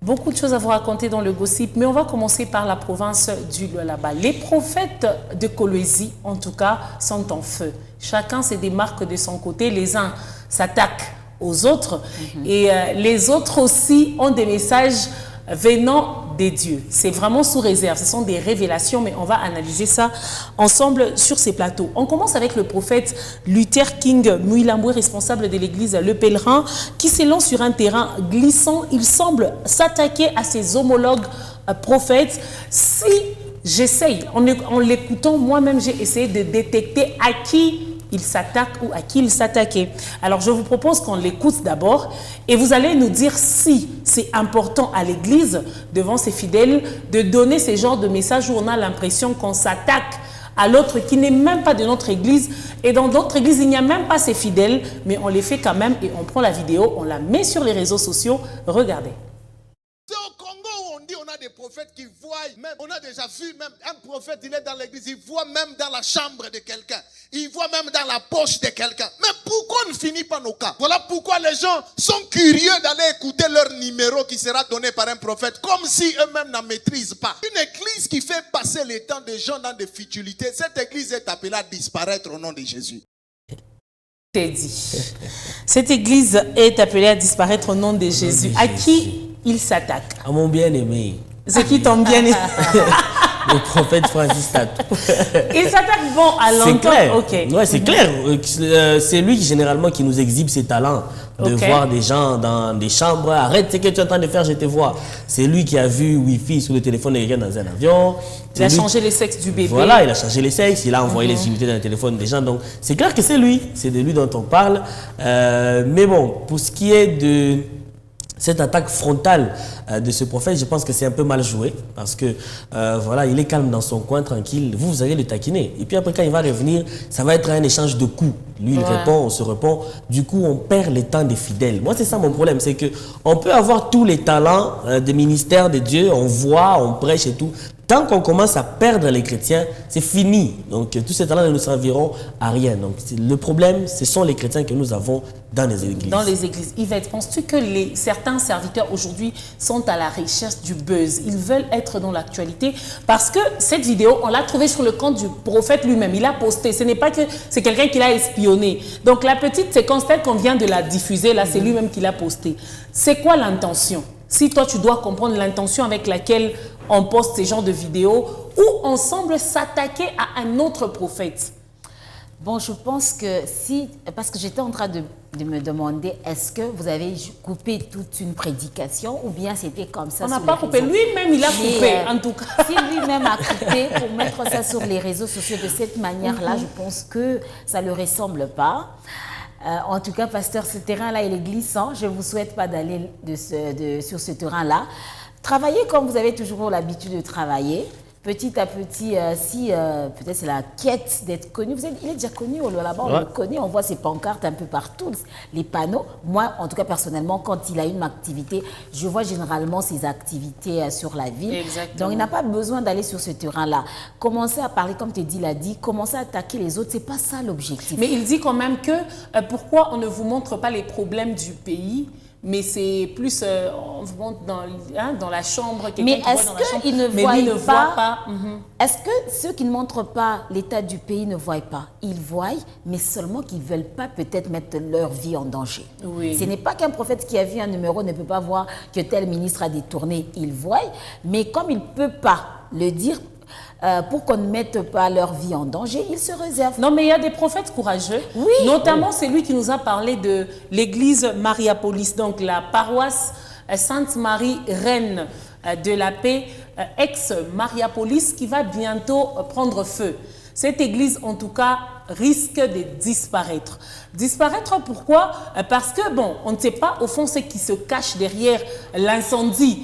Beaucoup de choses à vous raconter dans le gossip, mais on va commencer par la province du Lualaba. Les prophètes de Kolwezi, en tout cas, sont en feu. Chacun se démarque de son côté. Les uns s'attaquent aux autres et les autres aussi ont des messages venant des dieux. C'est vraiment sous réserve. Ce sont des révélations, mais on va analyser ça ensemble sur ces plateaux. On commence avec le prophète Luther King Muilambwe, responsable de l'église Le Pèlerin, qui s'élance sur un terrain glissant. Il semble s'attaquer à ses homologues prophètes. Si j'essaye, en l'écoutant, moi-même, j'ai essayé de détecter à qui il s'attaque ou à qui il s'attaquait. Alors, je vous propose qu'on l'écoute d'abord et vous allez nous dire si c'est important à l'Église, devant ses fidèles, de donner ce genre de message où on a l'impression qu'on s'attaque à l'autre qui n'est même pas de notre Église. Et dans d'autres Églises, il n'y a même pas ces fidèles, mais on les fait quand même et on prend la vidéo, on la met sur les réseaux sociaux. Regardez. On a des prophètes qui voient, même, on a déjà vu même un prophète, il est dans l'église, il voit même dans la chambre de quelqu'un, il voit même dans la poche de quelqu'un. Mais pourquoi on ne finit pas nos cas? Voilà pourquoi les gens sont curieux d'aller écouter leur numéro qui sera donné par un prophète, comme si eux-mêmes n'en maîtrisent pas. Une église qui fait passer le temps des gens dans des futilités, cette église est appelée à disparaître au nom de Jésus. C'est dit. Cette église est appelée à disparaître au nom de Jésus. À qui il s'attaque? À mon bien-aimé. Ceux qui t'ont bien aimé. Le prophète Francis Tatou. Il s'attaque bon à l'entendre. C'est clair. Okay. Ouais, c'est clair. C'est lui généralement qui nous exhibe ses talents. De voir des gens dans des chambres. Arrête ce que tu es en train de faire, je te vois. C'est lui qui a vu Wi-Fi sur le téléphone de quelqu'un dans un avion. Il a changé les sexes du bébé. Voilà, il a changé les sexes. Il a envoyé les unités dans le téléphone des gens. Donc, c'est clair que c'est lui. C'est de lui dont on parle. Mais bon, pour ce qui est de cette attaque frontale de ce prophète, je pense que c'est un peu mal joué parce que voilà, il est calme dans son coin, tranquille. Vous allez le taquiner. Et puis après, quand il va revenir, ça va être un échange de coups. Lui, il répond, on se répond. Du coup, on perd le temps des fidèles. Moi, c'est ça mon problème. C'est qu'on peut avoir tous les talents des ministères de Dieu. On voit, on prêche et tout. Tant qu'on commence à perdre les chrétiens, c'est fini. Donc, tous ces talents ne nous serviront à rien. Donc, le problème, ce sont les chrétiens que nous avons dans les églises. Dans les églises. Yvette, penses-tu que certains serviteurs aujourd'hui sont à la recherche du buzz? Ils veulent être dans l'actualité parce que cette vidéo, on l'a trouvée sur le compte du prophète lui-même. Il a posté. Ce n'est pas que c'est quelqu'un qui l'a espionné. Donc, la petite séquence telle qu'on vient de la diffuser, là, c'est lui-même qui l'a postée. C'est quoi l'intention? Si toi, tu dois comprendre l'intention avec laquelle on poste ces genres de vidéos où on semble s'attaquer à un autre prophète. Bon, je pense que si, parce que j'étais en train de me demander, est-ce que vous avez coupé toute une prédication ou bien c'était comme ça? On n'a pas coupé, lui-même il a coupé en tout cas. Si lui-même a coupé pour mettre ça sur les réseaux sociaux de cette manière-là, je pense que ça ne le ressemble pas. En tout cas, pasteur, ce terrain-là, il est glissant. Je ne vous souhaite pas d'aller sur ce terrain-là. Travaillez comme vous avez toujours l'habitude de travailler. Petit à petit, peut-être c'est la quête d'être connu. Il est déjà connu au Lualaba, on le connaît, on voit ses pancartes un peu partout, les panneaux. Moi, en tout cas, personnellement, quand il a une activité, je vois généralement ses activités sur la ville. Exactement. Donc, il n'a pas besoin d'aller sur ce terrain-là. Commencer à parler, comme Teddy l'a dit, commencer à attaquer les autres, ce n'est pas ça l'objectif. Mais il dit quand même que pourquoi on ne vous montre pas les problèmes du pays? Mais c'est plus, on vous montre dans la chambre. Mais est-ce qu'ils ne voient pas, est-ce que ceux qui ne montrent pas l'état du pays ne voient pas? Ils voient, mais seulement qu'ils ne veulent pas peut-être mettre leur vie en danger. Oui. Ce n'est pas qu'un prophète qui a vu un numéro ne peut pas voir que tel ministre a détourné. Il voit, mais comme il ne peut pas le dire, pour qu'on ne mette pas leur vie en danger, ils se réservent. Non, mais il y a des prophètes courageux. Oui. Notamment, c'est lui qui nous a parlé de l'église Mariapolis, donc la paroisse Sainte-Marie, Reine de la Paix, ex-Mariapolis, qui va bientôt prendre feu. Cette église, en tout cas, risque de disparaître. Disparaître pourquoi? Parce que, bon, on ne sait pas au fond ce qui se cache derrière l'incendie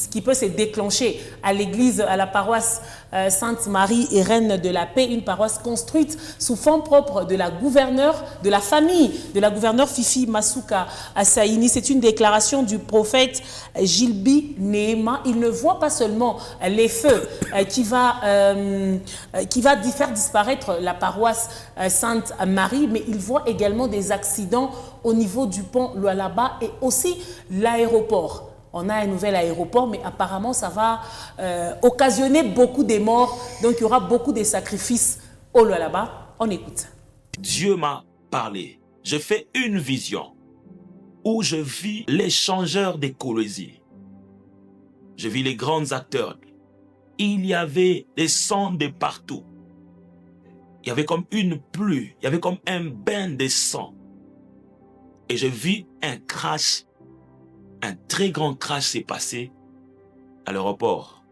qui peut se déclencher à l'église, à la paroisse Sainte-Marie et Reine de la Paix, une paroisse construite sous fonds propres de la gouverneure, de la famille de la gouverneure Fifi Masuka Assaini. C'est une déclaration du prophète Gilby Nehema. Il ne voit pas seulement les feux qui va faire disparaître la paroisse Sainte-Marie, mais il voit également des accidents au niveau du pont Lualaba et aussi l'aéroport. on a un nouvel aéroport, mais apparemment, ça va occasionner beaucoup de morts. Donc, il y aura beaucoup de sacrifices au Lualaba. On écoute. Dieu m'a parlé. Je fais une vision où je vis les changeurs d'écologie. Je vis les grands acteurs. Il y avait des sons de partout. Il y avait comme une pluie. Il y avait comme un bain de sang. Et je vis un crash. Un très grand crash s'est passé à l'aéroport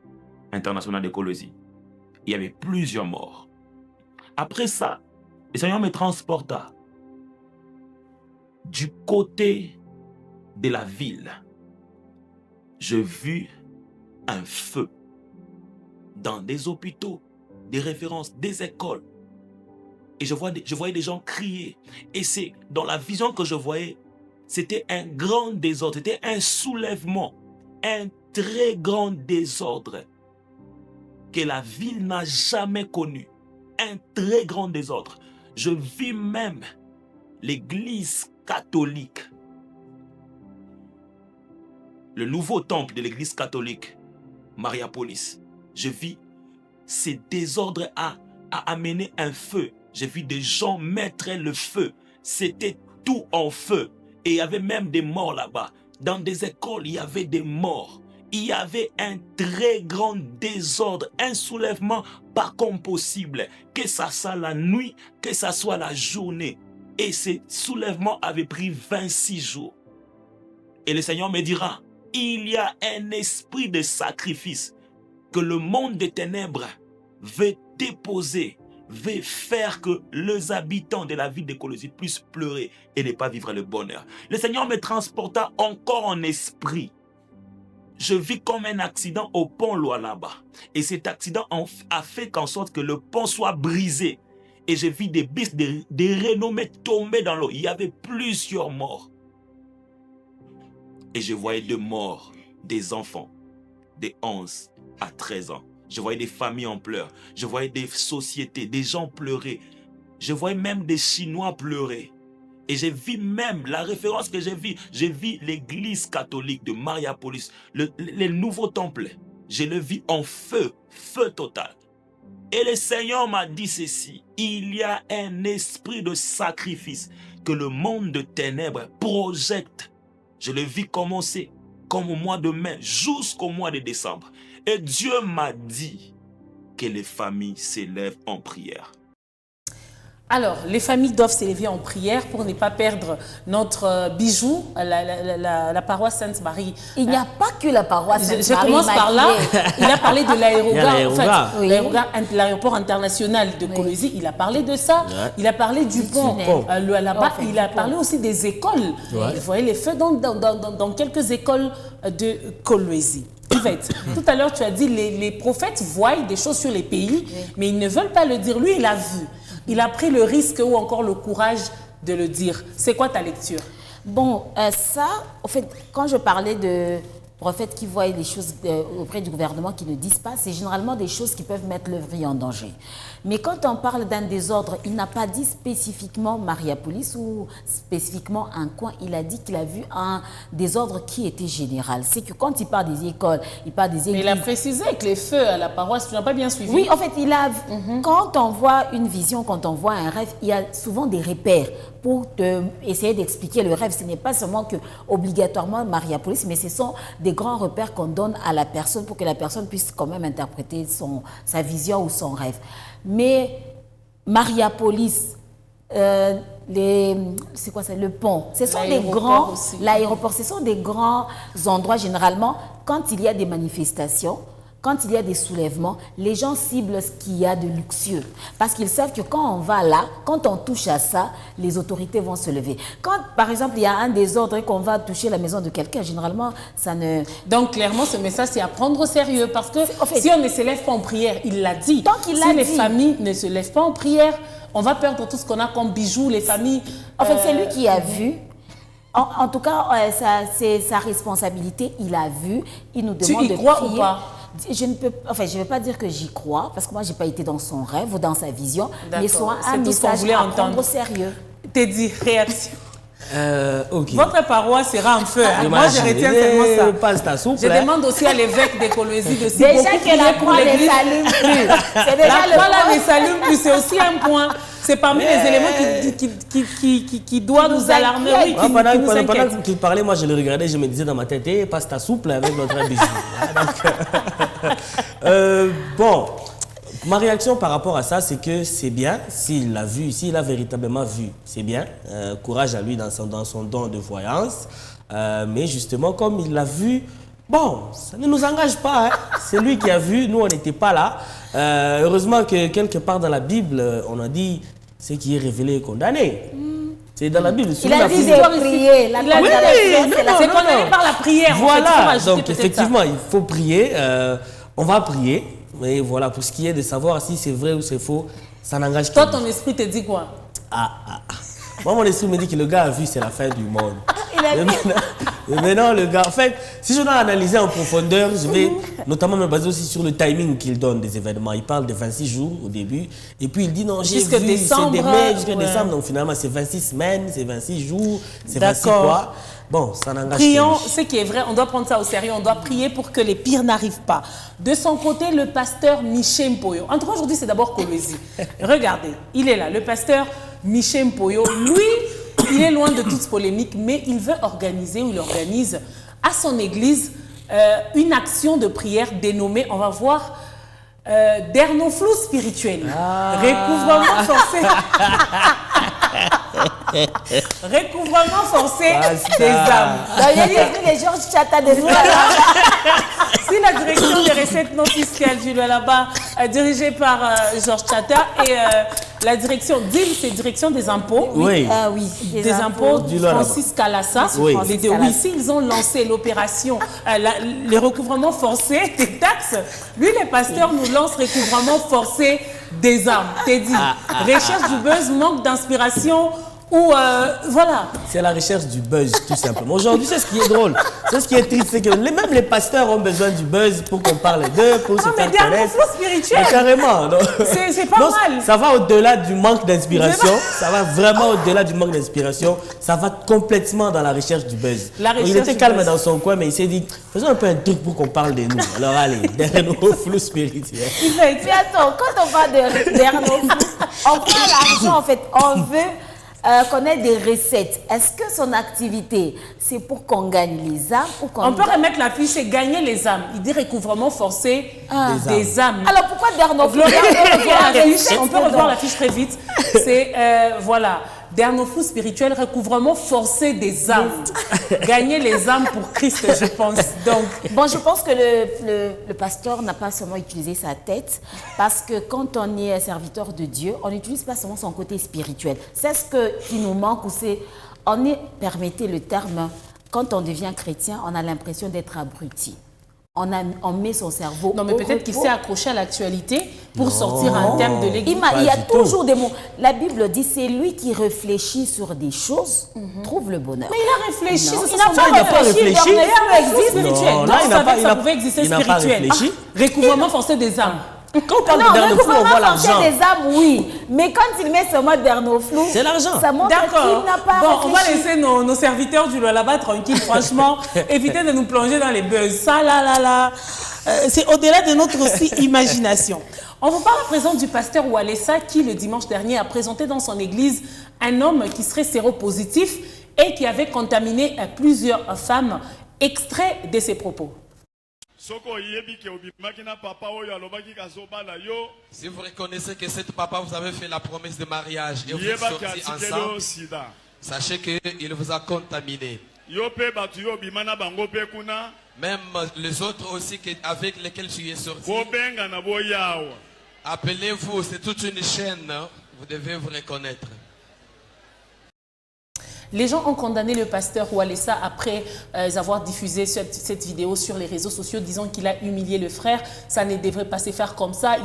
international d'écologie. Il y avait plusieurs morts. Après ça, le Seigneur me transporta du côté de la ville. Je vis un feu dans des hôpitaux, des références, des écoles. Et je voyais des gens crier. Et c'est dans la vision que je voyais, c'était un grand désordre, c'était un soulèvement, un très grand désordre que la ville n'a jamais connu. Un très grand désordre. Je vis même l'église catholique. Le nouveau temple de l'église catholique, Mariapolis. Je vis ces désordres à amener un feu. J'ai vu des gens mettre le feu. C'était tout en feu. Et il y avait même des morts là-bas. Dans des écoles, il y avait des morts. Il y avait un très grand désordre, un soulèvement pas comme possible. Que ça soit la nuit, que ça soit la journée. Et ce soulèvement avait pris 26 jours. Et le Seigneur me dira, il y a un esprit de sacrifice que le monde des ténèbres veut déposer, veut faire que les habitants de la ville d'écologie puissent pleurer et ne pas vivre le bonheur. Le Seigneur me transporta encore en esprit. Je vis comme un accident au pont Lualaba. Et cet accident a fait qu'en sorte que le pont soit brisé. Et je vis des bis, des renommées tomber dans l'eau. Il y avait plusieurs morts. Et je voyais des morts, des enfants, de 11 à 13 ans. Je voyais des familles en pleurs. Je voyais des sociétés, des gens pleurer. Je voyais même des Chinois pleurer. Et j'ai vu même, la référence que j'ai vu l'église catholique de Mariapolis, le nouveau temple. Je le vis en feu, feu total. Et le Seigneur m'a dit ceci, il y a un esprit de sacrifice que le monde de ténèbres projette. Je le vis commencer comme au mois de mai jusqu'au mois de décembre. Et Dieu m'a dit que les familles s'élèvent en prière. Alors, les familles doivent s'élever en prière pour ne pas perdre notre bijou, la paroisse Sainte-Marie. Il n'y a pas que la paroisse Sainte-Marie. Je commence par là. Il a parlé de l'aérogare. Oui. L'aéroport international de Kolwezi, il a parlé de ça. Ouais. Il a parlé du pont. Là-bas, il a parlé aussi des écoles. Ouais. Vous voyez les feux dans quelques écoles de Kolwezi. Tout à l'heure, tu as dit les prophètes voient des choses sur les pays, mais ils ne veulent pas le dire. Lui, il a vu. Il a pris le risque ou encore le courage de le dire. C'est quoi ta lecture? Bon, ça, en fait, quand je parlais de prophètes qui voient les choses auprès du gouvernement qui ne disent pas, c'est généralement des choses qui peuvent mettre leur vie en danger. Mais quand on parle d'un désordre, il n'a pas dit spécifiquement Mariapolis ou spécifiquement un coin. Il a dit qu'il a vu un désordre qui était général. C'est que quand il parle des écoles, il parle des églises. Mais il a précisé que les feux à la paroisse, tu n'as pas bien suivi. Oui, en fait, il a. Quand on voit une vision, quand on voit un rêve, il y a souvent des repères pour essayer d'expliquer le rêve. Ce n'est pas seulement que obligatoirement Mariapolis, mais ce sont des grands repères qu'on donne à la personne pour que la personne puisse quand même interpréter sa vision ou son rêve. Mais Mariapolis, c'est quoi ça, le pont, ce sont des grands, l'aéroport, ce sont des grands endroits généralement quand il y a des manifestations. Quand il y a des soulèvements, les gens ciblent ce qu'il y a de luxueux. Parce qu'ils savent que quand on va là, quand on touche à ça, les autorités vont se lever. Quand, par exemple, il y a un désordre et qu'on va toucher la maison de quelqu'un, généralement, ça ne... Donc, clairement, ce message, c'est à prendre au sérieux. Parce que si on ne se lève pas en prière, il l'a dit. Si les familles ne se lèvent pas en prière, on va perdre tout ce qu'on a comme bijoux, les familles... En fait, c'est lui qui a vu. En tout cas, c'est sa responsabilité. Il a vu. Il nous demande de prier. Tu y crois ou pas? Je ne vais pas dire que j'y crois, parce que moi, je n'ai pas été dans son rêve ou dans sa vision, mais soit un message à prendre au sérieux. T'es dit, réaction. Ok. Votre paroisse sera en feu. Hein. Moi, je Imaginez, retiens seulement ça. passe ta soupe, Je hein. demande aussi à l'évêque de Kolwezi de si Déjà beaucoup que la prier pour croix ne l'église. s'allume plus. C'est La déjà le croix là point. ne s'allume plus, c'est aussi un point. C'est parmi les éléments qui doivent nous alarmer. Oui, Moi, pendant nous pendant inquiètent. que tu parlais, moi je le regardais, je me disais dans ma tête, passe ta soupe là, avec notre bijou. Bon, ma réaction par rapport à ça, c'est que c'est bien, s'il l'a vu, s'il a véritablement vu, c'est bien. Courage à lui dans son don de voyance. Mais justement, comme il l'a vu, bon, ça ne nous engage pas. Hein. C'est lui qui a vu, nous on n'était pas là. Heureusement que quelque part dans la Bible, on a dit ce qui est révélé est condamné. C'est dans la Bible. Il a dit de prier. La Il a dit condamnation, c'est la c'est condamné par la prière. Voilà, en fait, donc effectivement, il faut prier. On va prier. Mais voilà, pour ce qui est de savoir si c'est vrai ou c'est faux, ça n'engage Toi, que ton esprit te dit quoi? Moi, mon esprit me dit que le gars a vu, c'est la fin du monde. Il a dit. Mais non, le gars, en fait, si je dois analyser en profondeur, je vais notamment me baser aussi sur le timing qu'il donne des événements. Il parle de 26 jours au début, et puis il dit non, j'ai Jusqu'à vu, décembre, c'est des mai jusqu'à ouais. décembre, donc finalement c'est 26 semaines, c'est 26 jours, c'est 26 D'accord. quoi. Bon, ça n'engage Prions, que lui. ce qui est vrai, on doit prendre ça au sérieux, on doit prier pour que les pires n'arrivent pas. De son côté, le pasteur Michel Mpoyo. En tout cas, aujourd'hui, c'est d'abord Kolwezi. Regardez, il est là, le pasteur Michel Mpoyo. Lui, il est loin de toute polémique, mais il veut organiser, ou il organise à son église une action de prière dénommée, on va voir, d'ernoflou spirituel. Recouvrement forcé. Recouvrement forcé des âmes. J'ai dit les Georges Chata de Si la direction des recettes non fiscales du là-bas, dirigée par Georges Chata, et la direction DIL, c'est direction des impôts. Oui. Oui, Des impôts Du Lualaba. Francis Calassa. Oui. Les deux, oui, ici, ils ont lancé l'opération, les recouvrements forcés des taxes. Lui, les pasteurs nous lancent recouvrement forcé des âmes. T'es dit, recherche du buzz, manque d'inspiration, ou voilà. C'est la recherche du buzz, tout simplement. Aujourd'hui, c'est ce qui est drôle. C'est ce qui est triste, c'est que même les pasteurs ont besoin du buzz pour qu'on parle d'eux, pour se Non, mais faire connaître. flou spirituel. Mais carrément. non. C'est pas mal. Ça va au-delà du manque d'inspiration. Ça va vraiment au-delà du manque d'inspiration. Ça va complètement dans la recherche du buzz. La Donc, il recherche était du calme buzz. dans son coin, mais il s'est dit, faisons un peu un truc pour qu'on parle de nous. Alors allez, derrière nos flous spirituels. Mais attends, quand on parle d'ernoflou, on prend l'argent, en fait, on veut connaître des recettes. Est-ce que son activité, c'est pour qu'on gagne les âmes ou qu'on On peut remettre la fiche, c'est gagner les âmes. Il dit recouvrement forcé des âmes. Alors pourquoi d'ernoflou? On peut revoir la fiche très vite. C'est, voilà, d'ernoflou spirituel, recouvrement forcé des âmes. Gagner les âmes pour Christ, je pense. Donc, Bon, je pense que le pasteur n'a pas seulement utilisé sa tête, parce que quand on est serviteur de Dieu, on n'utilise pas seulement son côté spirituel. C'est ce qui nous manque, ou c'est, permettez le terme, quand on devient chrétien, on a l'impression d'être abruti. On met son cerveau non, mais au peut-être qu'il repos. s'est accroché à l'actualité pour sortir un thème de l'église. Il y a Pas du tout. toujours des mots. La Bible dit, c'est lui qui réfléchit sur des choses, trouve le bonheur. Mais il a réfléchi. Non, c'est il son n'a pas bonheur. réfléchi. L'ernoflou existe spirituel. Non, Donc, là, il n'a ça pas- veut- il ça n'a- pouvait exister il n'a pas spirituel. réfléchi. Recouvrement forcé des âmes. Quand on parle Non, d'ernoflou, on voit recouvrement forcé l'argent. des âmes, oui. Mais quand il met ce mot d'ernoflou, C'est l'argent. ça montre D'accord. qu'il n'a pas Bon, on va réfléchi. laisser nos serviteurs du là-bas tranquilles. Franchement, évitez de nous plonger dans les buzz. Ça, là. C'est au-delà de notre aussi imagination. On vous parle à présent du pasteur Walesa qui, le dimanche dernier, a présenté dans son église un homme qui serait séropositif et qui avait contaminé plusieurs femmes. Extrait de ses propos. Si vous reconnaissez que cet papa vous avez fait la promesse de mariage et vous êtes sortis ensemble, sachez qu'il vous a contaminé. Même les autres aussi avec lesquels tu es sorti, appelez-vous, c'est toute une chaîne, vous devez vous reconnaître. Les gens ont condamné le pasteur Walesa après avoir diffusé cette vidéo sur les réseaux sociaux, disant qu'il a humilié le frère. Ça ne devrait pas se faire comme ça.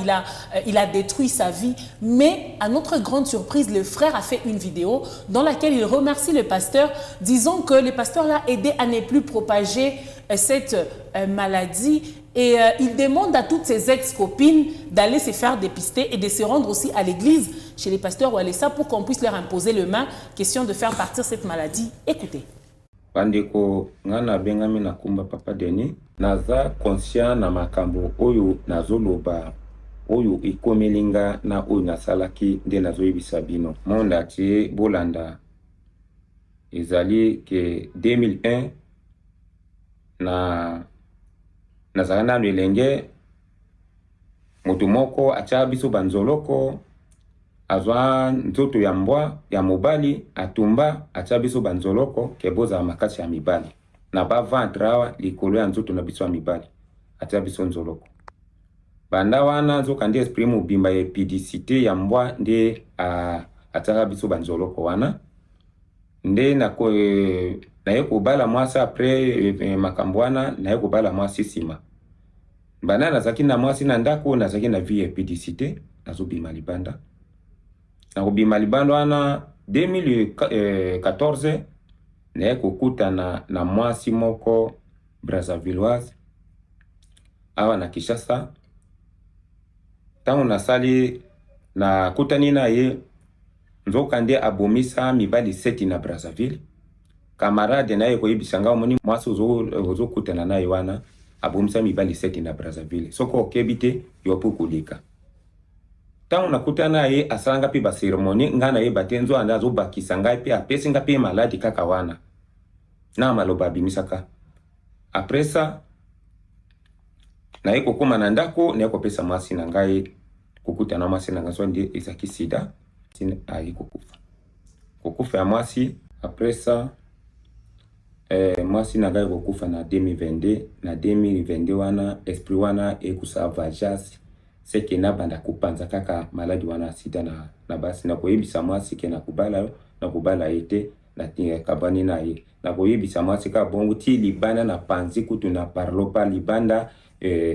Il a détruit sa vie. Mais à notre grande surprise, le frère a fait une vidéo dans laquelle il remercie le pasteur, disant que le pasteur l'a aidé à ne plus propager cette maladie. Et il demande à toutes ses ex-copines d'aller se faire dépister et de se rendre aussi à l'église chez les pasteurs Walesa pour qu'on puisse leur imposer le main, question de faire partir cette maladie. Écoutez. Bandeko ngana bengami na kumba papa Denis naza conscient na makambo oyo nazoloba oyo ikomelinga na oyo nasalaki nde nazoyebisa bino monda tie bolanda ezali ke 2001 nazala nano elenge moto moko atia biso banzoloko azwa nzoto ya mbwa ya mobali atumba atia biso banzoloko ke bozala makasi ya mibali na baventre awa likolo ya nzoto na biso ya mibali atia biso nzoloko banda wana nzoka nde esprit mobimba ya epidicité ya mbwa nde atiaka biso banzoloko wana nde naye kobala mwasi apres makambo wana naye kobala mwasi nsima banda nazalaki na mwasi na ndako nazalaki na vie ya epidicité nazobima libanda nakobima libanda wana 2014 naye kokutana na mwasi moko Brazzavilloise awa na Kinshasa. Tango nasali na kutani na ye nzoka nde abomisa mibali 7 na Brazzaville. Camarade na ye koyebisanga omoni mwasi ozokutana na ye wana abomisa mibali 7 na Brazzaville. Soko okebite yopo kulika. Tango nakutana na ye asalanga pe ba ceremony ngana ye batenzo anda azobakisa ngai pe apesinga pe maladi kaka wana. Na maloba bimisaka. Après ça naye kokoma na ndako naye kopesa mwasi na ngai kokutana mwasi na ngai ndi ezaki sida tin ayi kokufa ya mwasi. Après ça mwasi na ngai kokufa na 2022 na 2022 wana esprit wana ekusavajas seke na banda kupanza kaka maladi wana sida na basi na koyebisa mwasi ke na kubala ete na tinga kabani na ye na koyebisa mwasi ka bongo ti libanda na panzi kutu na parlo pa libanda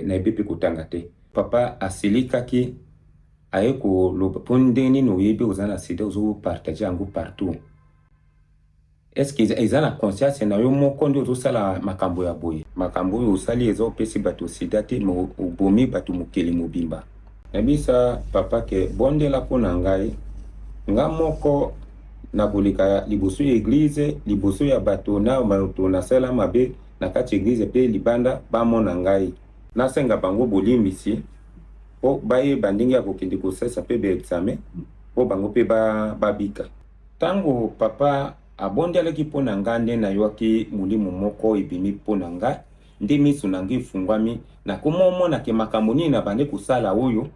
na ebepe kutanga te papa asilikaki aye ko lopondeni no yebe ozana sida ozo partager ango partout. Est-ce que ezana conscience na yo moko ndi ozosala makambo ya boye makambo yo osali ezo pesi bato sida te mo obomi bato mokeli mobimba nabisa papa ke bondela pona ngai nga moko na kolika liboso ya église liboso ya bato na bato na sala mabe na kati église pe libanda ba mona ngai na senga bango bolimbisi po baye bandingi ya kokende kosesa pe be examen po bango pe babika tango papa abondelaki pona ngande na yoki mulimu moko ebimi pona nga nde miso nangi fungwami na komomona ke makambo nini na bande kusala oyo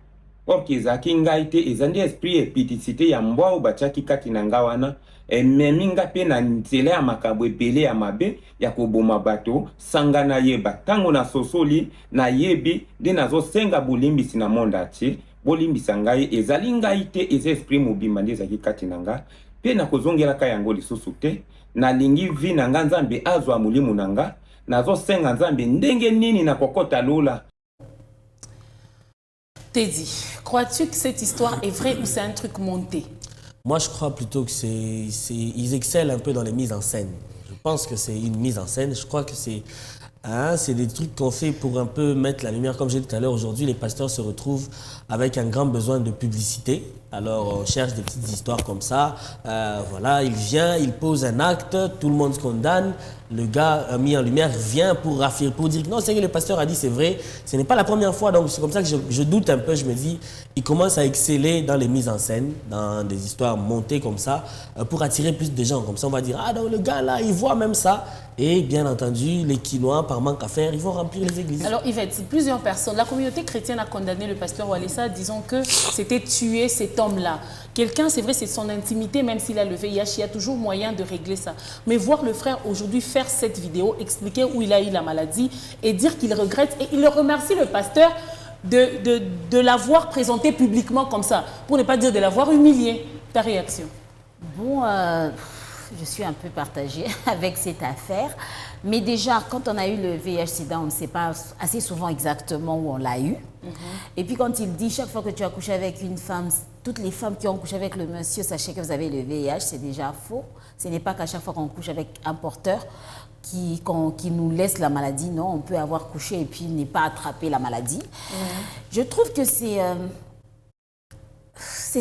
okizaki ngai te ezandi esprit epidicité ya mbwa o bachaki kati na nga wana ememinga pe na nzela ya makambo ebele ya mabe ya koboma bato sanga na yeba tango na sosoli na yebi nde nazosenga bolimbisi na monde ati bolimbisa ngai ezali ngai te eza esprit mobimba nde ezalaki kati na nga pe na kozongelaka yango lisusu te nalingi vi na nga nzambe azwa mulimu na nga nazosenga nzambe ndenge nini na kokota lola. Teddy, crois-tu que cette histoire est vraie ou c'est un truc monté? Moi, je crois plutôt que ils excellent un peu dans les mises en scène. Je pense que c'est une mise en scène. Je crois que c'est des trucs qu'on fait pour un peu mettre la lumière. Comme j'ai dit tout à l'heure, aujourd'hui, les pasteurs se retrouvent avec un grand besoin de publicité. Alors, on cherche des petites histoires comme ça. Voilà, il vient, il pose un acte, tout le monde se condamne. Le gars mis en lumière vient pour dire que non, c'est que le pasteur a dit, c'est vrai. Ce n'est pas la première fois, donc c'est comme ça que je doute un peu. Je me dis, il commence à exceller dans les mises en scène, dans des histoires montées comme ça, pour attirer plus de gens. Comme ça, on va dire, ah donc le gars là, il voit même ça. Et bien entendu, les Quinois, par manque à faire, ils vont remplir les églises. Alors Yvette, plusieurs personnes, la communauté chrétienne a condamné le pasteur Walesa, disant que c'était tuer cet homme-là. Quelqu'un, c'est vrai, c'est son intimité, même s'il a le VIH, il y a toujours moyen de régler ça. Mais voir le frère aujourd'hui faire cette vidéo, expliquer où il a eu la maladie et dire qu'il regrette, et il remercie le pasteur de l'avoir présenté publiquement comme ça, pour ne pas dire de l'avoir humilié. Ta réaction? Bon, je suis un peu partagée avec cette affaire. Mais déjà, quand on a eu le VIH-Sida, on ne sait pas assez souvent exactement où on l'a eu. Et puis quand il dit, chaque fois que tu as couché avec une femme, toutes les femmes qui ont couché avec le monsieur, sachez que vous avez le VIH, c'est déjà faux. Ce n'est pas qu'à chaque fois qu'on couche avec un porteur, qui nous laisse la maladie. Non, on peut avoir couché et puis ne pas attraper la maladie. Je trouve que c'est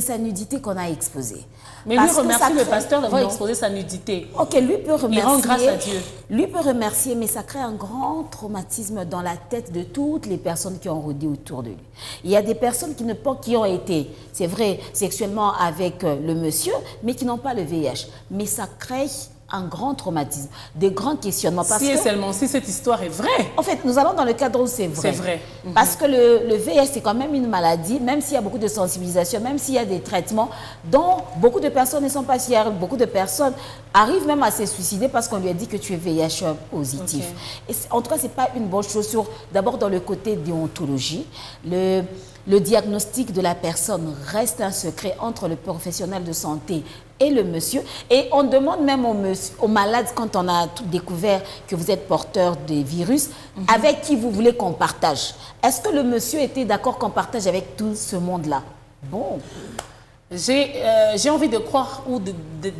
sa nudité qu'on a exposée. Mais lui remercie le pasteur d'avoir exposé sa nudité. Ok, lui peut remercier. Il rend grâce à Dieu. Lui peut remercier, mais ça crée un grand traumatisme dans la tête de toutes les personnes qui ont rôdé autour de lui. Il y a des personnes qui ont été, c'est vrai, sexuellement avec le monsieur, mais qui n'ont pas le VIH. Mais ça crée un grand traumatisme, des grands questionnements. Parce et seulement si cette histoire est vraie. En fait, nous allons dans le cadre où c'est vrai. C'est vrai. Parce que le VIH, c'est quand même une maladie, même s'il y a beaucoup de sensibilisation, même s'il y a des traitements dont beaucoup de personnes ne sont pas fières. Beaucoup de personnes arrivent même à se suicider parce qu'on lui a dit que tu es VIH positif. Et en tout cas, ce n'est pas une bonne chose. D'abord, dans le côté déontologie, le diagnostic de la personne reste un secret entre le professionnel de santé et le monsieur. Et on demande même aux malades, quand on a découvert que vous êtes porteur des virus, avec qui vous voulez qu'on partage. Est-ce que le monsieur était d'accord qu'on partage avec tout ce monde-là? Bon. J'ai envie de croire ou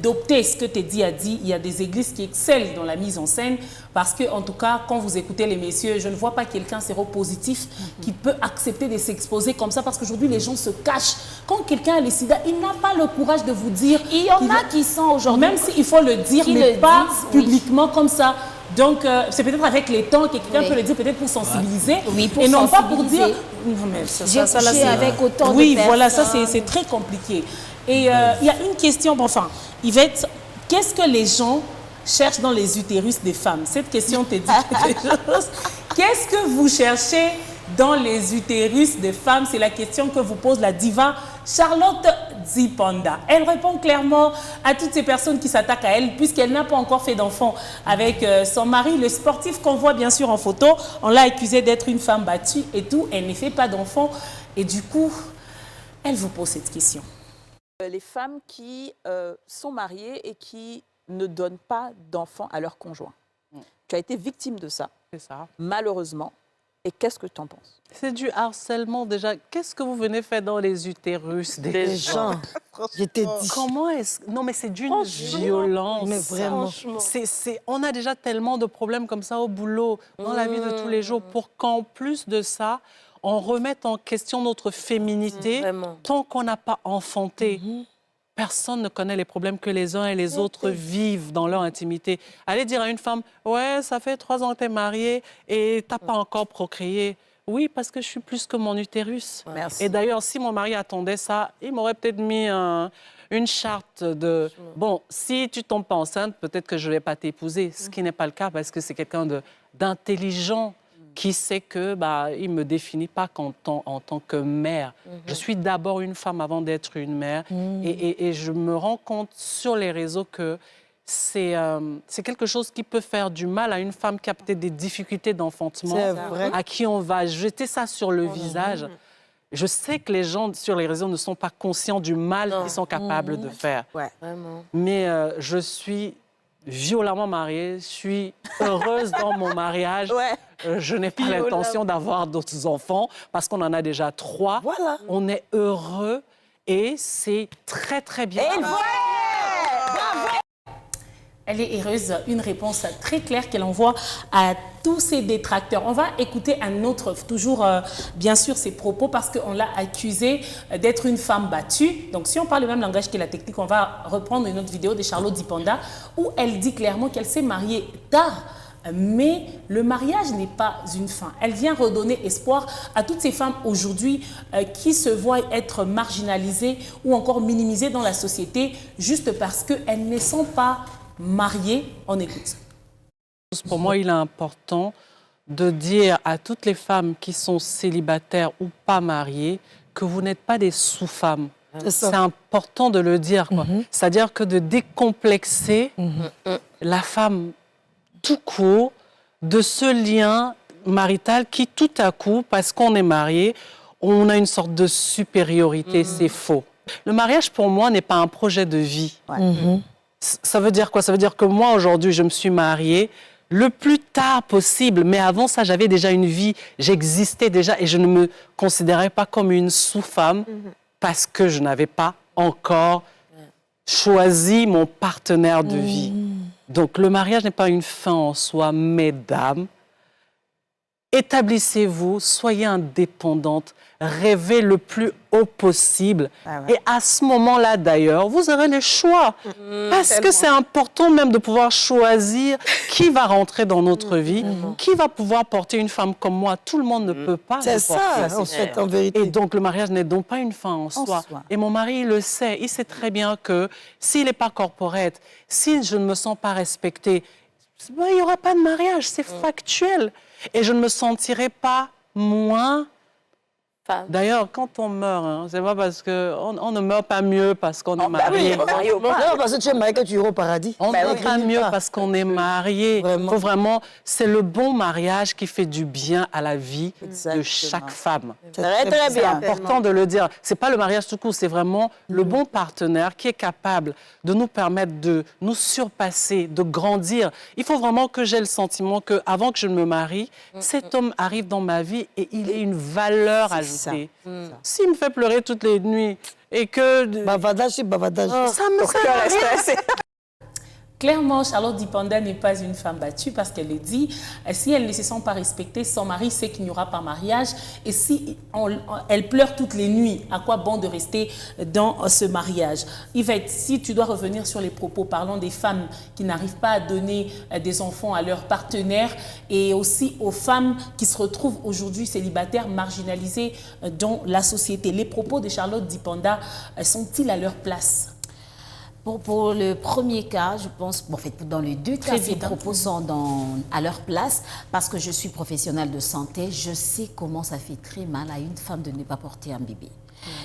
d'opter ce que Teddy a dit. Il y a des églises qui excellent dans la mise en scène parce que, en tout cas, quand vous écoutez les messieurs, je ne vois pas quelqu'un séropositif qui peut accepter de s'exposer comme ça parce qu'aujourd'hui, les gens se cachent. Quand quelqu'un a le sida, il n'a pas le courage de vous dire. Il y en a qui sont aujourd'hui. Même s'il faut le dire, mais pas publiquement comme ça. Donc, c'est peut-être avec les temps que quelqu'un peut le dire, peut-être pour sensibiliser, et non pas pour dire... Non, mais j'ai couché avec autant de personnes. Oui, voilà, ça c'est très compliqué. Et il y a une question, bon, enfin, Yvette, qu'est-ce que les gens cherchent dans les utérus des femmes? Cette question te dit quelque chose. Qu'est-ce que vous cherchez dans les utérus des femmes? C'est la question que vous pose la diva Charlotte Dipanda. Elle répond clairement à toutes ces personnes qui s'attaquent à elle, puisqu'elle n'a pas encore fait d'enfant avec son mari. Le sportif qu'on voit bien sûr en photo, on l'a accusé d'être une femme battue et tout. Elle ne fait pas d'enfant. Et du coup, elle vous pose cette question. Les femmes qui sont mariées et qui ne donnent pas d'enfants à leur conjoint. Tu as été victime de ça. C'est ça. Malheureusement. Et qu'est-ce que tu en penses? C'est du harcèlement déjà. Qu'est-ce que vous venez faire dans les utérus des gens? Je t'ai dit. Comment est-ce... Non, mais c'est d'une violence. Mais vraiment. On a déjà tellement de problèmes comme ça au boulot, dans la vie de tous les jours, pour qu'en plus de ça, on remette en question notre féminité. Tant qu'on n'a pas enfanté. Personne ne connaît les problèmes que les uns et les autres vivent dans leur intimité. Allez dire à une femme, ouais, ça fait 3 ans que tu es mariée et tu n'as pas encore procréé. Oui, parce que je suis plus que mon utérus. Merci. Et d'ailleurs, si mon mari attendait ça, il m'aurait peut-être mis une charte de... Bon, si tu tombes pas enceinte, peut-être que je ne vais pas t'épouser. Ce qui n'est pas le cas parce que c'est quelqu'un d'intelligent qui sait que il me définit pas en tant que mère. Je suis d'abord une femme avant d'être une mère. Et je me rends compte sur les réseaux que c'est quelque chose qui peut faire du mal à une femme qui a peut-être des difficultés d'enfantement, à qui on va jeter ça sur le visage. Je sais que les gens sur les réseaux ne sont pas conscients du mal qu'ils sont capables de faire. Mais je suis violemment mariée, je suis heureuse dans mon mariage. Je n'ai pas l'intention d'avoir d'autres enfants parce qu'on en a déjà 3. On est heureux et c'est très, très bien. Elle est heureuse, une réponse très claire qu'elle envoie à tous ses détracteurs. On va écouter un autre, toujours bien sûr ses propos parce qu'on l'a accusée d'être une femme battue. Donc si on parle le même langage que la technique, on va reprendre une autre vidéo de Charlotte Dipanda où elle dit clairement qu'elle s'est mariée tard. Mais le mariage n'est pas une fin. Elle vient redonner espoir à toutes ces femmes aujourd'hui qui se voient être marginalisées ou encore minimisées dans la société juste parce qu'elles ne sont pas mariées. On écoute. Pour moi, il est important de dire à toutes les femmes qui sont célibataires ou pas mariées que vous n'êtes pas des sous-femmes. C'est important de le dire. C'est-à-dire que de décomplexer la femme tout court de ce lien marital qui, tout à coup, parce qu'on est marié, on a une sorte de supériorité. C'est faux. Le mariage, pour moi, n'est pas un projet de vie. Ça veut dire quoi? Ça veut dire que moi, aujourd'hui, je me suis mariée le plus tard possible. Mais avant ça, j'avais déjà une vie. J'existais déjà et je ne me considérais pas comme une sous-femme parce que je n'avais pas encore choisi mon partenaire de vie. Donc, le mariage n'est pas une fin en soi, mesdames. Établissez-vous, soyez indépendantes, rêvez le plus haut possible. Ah ouais. Et à ce moment-là, d'ailleurs, vous aurez le choix. Parce que c'est important même de pouvoir choisir qui va rentrer dans notre vie, qui va pouvoir porter une femme comme moi. Tout le monde ne peut pas. C'est ça, en fait, en vérité. Et donc, le mariage n'est donc pas une fin en soi. Et mon mari, il le sait. Il sait très bien que s'il n'est pas corporate, si je ne me sens pas respectée, ben, il n'y aura pas de mariage. C'est factuel. Et je ne me sentirai pas moins. D'ailleurs, quand on meurt, hein, c'est pas parce qu'on ne meurt pas mieux parce qu'on est marié. Non, parce que tu es marié que tu iras au paradis. On ne meurt pas mieux parce qu'on est marié. Faut vraiment, c'est le bon mariage qui fait du bien à la vie de chaque femme. Très, très bien. C'est important de le dire. C'est pas le mariage tout court, c'est vraiment le bon partenaire qui est capable de nous permettre de nous surpasser, de grandir. Il faut vraiment que j'ai le sentiment que avant que je ne me marie, cet homme arrive dans ma vie et il ait une valeur ajoutée. S'il me fait pleurer toutes les nuits et que... Bavardage, c'est bavardage. Ça me sert. Clairement, Charlotte Dipanda n'est pas une femme battue parce qu'elle le dit. Si elle ne se sent pas respectée, son mari sait qu'il n'y aura pas mariage. Et si elle pleure toutes les nuits, à quoi bon de rester dans ce mariage? Yvette, si tu dois revenir sur les propos, parlons des femmes qui n'arrivent pas à donner des enfants à leurs partenaires et aussi aux femmes qui se retrouvent aujourd'hui célibataires, marginalisées dans la société. Les propos de Charlotte Dipanda sont-ils à leur place? Pour le premier cas, je pense, bon, en fait, dans les deux cas, ces propos sont à leur place parce que je suis professionnelle de santé. Je sais comment ça fait très mal à une femme de ne pas porter un bébé.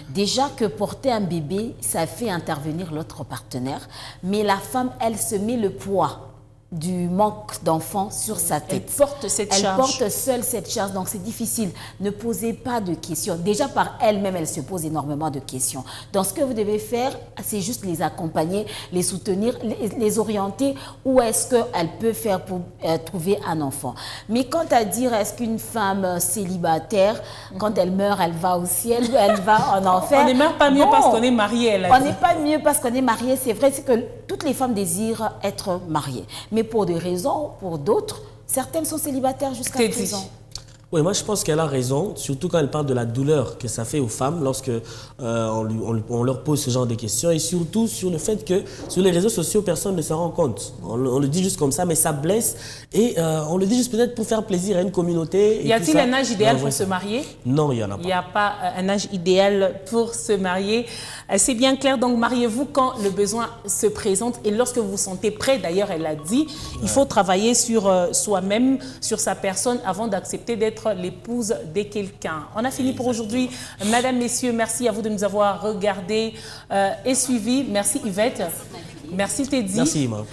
Déjà que porter un bébé, ça fait intervenir l'autre partenaire, mais la femme, elle se met le poids du manque d'enfants sur sa tête. Elle porte cette charge. Elle porte seule cette charge, donc c'est difficile. Ne posez pas de questions. Déjà par elle-même, elle se pose énormément de questions. Donc ce que vous devez faire, c'est juste les accompagner, les soutenir, les orienter où est-ce qu'elle peut faire pour trouver un enfant. Mais quant à dire est-ce qu'une femme célibataire, quand elle meurt, elle va au ciel, elle va en enfer. On n'est même pas mieux parce qu'on est marié. Elle a on dit. n'est pas mieux parce qu'on est marié. C'est vrai, c'est que toutes les femmes désirent être mariées. Mais pour des raisons, pour d'autres, certaines sont célibataires jusqu'à présent. Oui, moi je pense qu'elle a raison, surtout quand elle parle de la douleur que ça fait aux femmes lorsque on leur pose ce genre de questions et surtout sur le fait que sur les réseaux sociaux, personne ne se rend compte. On le dit juste comme ça, mais ça blesse et on le dit juste peut-être pour faire plaisir à une communauté. Y a-t-il un âge idéal pour se marier? Non, il n'y en a pas. Il n'y a pas un âge idéal pour se marier. C'est bien clair, donc mariez-vous quand le besoin se présente et lorsque vous vous sentez prêt. D'ailleurs, elle l'a dit, il faut travailler sur soi-même, sur sa personne avant d'accepter d'être l'épouse de quelqu'un. On a fini pour aujourd'hui. Madame, messieurs, merci à vous de nous avoir regardés et suivis. Merci Yvette. Merci Teddy. Merci Imam.